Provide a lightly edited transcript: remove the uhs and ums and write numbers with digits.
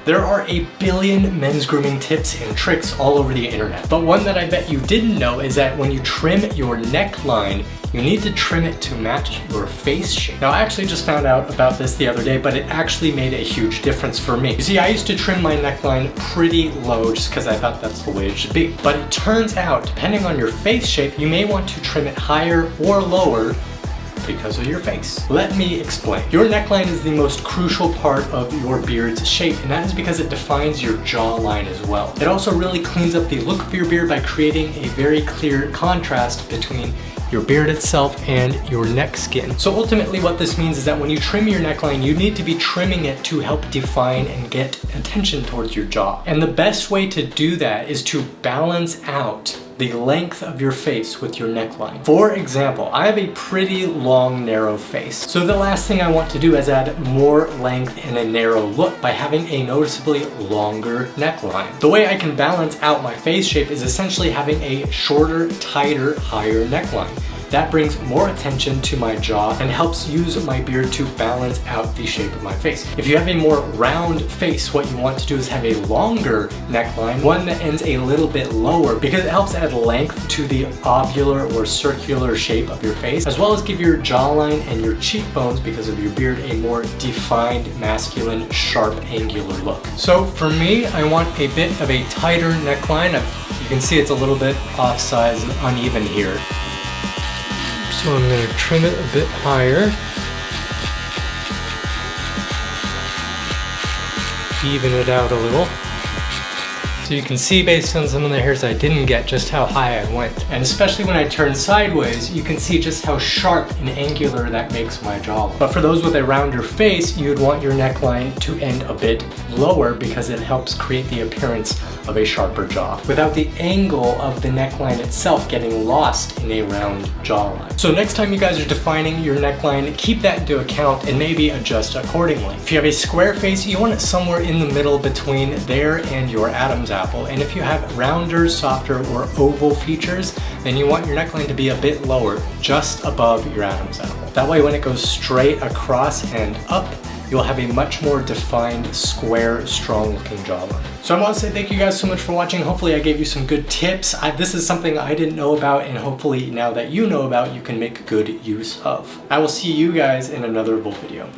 There are a billion men's grooming tips and tricks all over the internet, but one that I bet you didn't know is that when you trim your neckline, you need to trim it to match your face shape. Now I actually just found out about this the other day, but it actually made a huge difference for me. You see, I used to trim my neckline pretty low just because I thought that's the way it should be. But it turns out, depending on your face shape, you may want to trim it higher or lower because of your face. Let me explain. Your neckline is the most crucial part of your beard's shape, and that is because it defines your jawline as well. It also really cleans up the look of your beard by creating a very clear contrast between your beard itself and your neck skin. So ultimately what this means is that when you trim your neckline, you need to be trimming it to help define and get attention towards your jaw. And the best way to do that is to balance out the length of your face with your neckline. For example, I have a pretty long, narrow face. So the last thing I want to do is add more length and a narrow look by having a noticeably longer neckline. The way I can balance out my face shape is essentially having a shorter, tighter, higher neckline. That brings more attention to my jaw and helps use my beard to balance out the shape of my face. If you have a more round face, what you want to do is have a longer neckline, one that ends a little bit lower, because it helps add length to the ovular or circular shape of your face, as well as give your jawline and your cheekbones, because of your beard, a more defined, masculine, sharp, angular look. So for me, I want a bit of a tighter neckline. You can see it's a little bit off size and uneven here. So I'm going to trim it a bit higher, even it out a little. So you can see based on some of the hairs I didn't get just how high I went. And especially when I turn sideways, you can see just how sharp and angular that makes my jaw look. But for those with a rounder face, you'd want your neckline to end a bit lower because it helps create the appearance of a sharper jaw without the angle of the neckline itself getting lost in a round jawline. So next time you guys are defining your neckline, keep that into account and maybe adjust accordingly. If you have a square face, you want it somewhere in the middle between there and your Adam's apple. And if you have rounder, softer, or oval features, then you want your neckline to be a bit lower, just above your Adam's apple. That way when it goes straight across and up, you'll have a much more defined, square, strong-looking jawline. So I want to say thank you guys so much for watching. Hopefully I gave you some good tips. This is something I didn't know about, and hopefully now that you know about, you can make good use of. I will see you guys in another Volt video.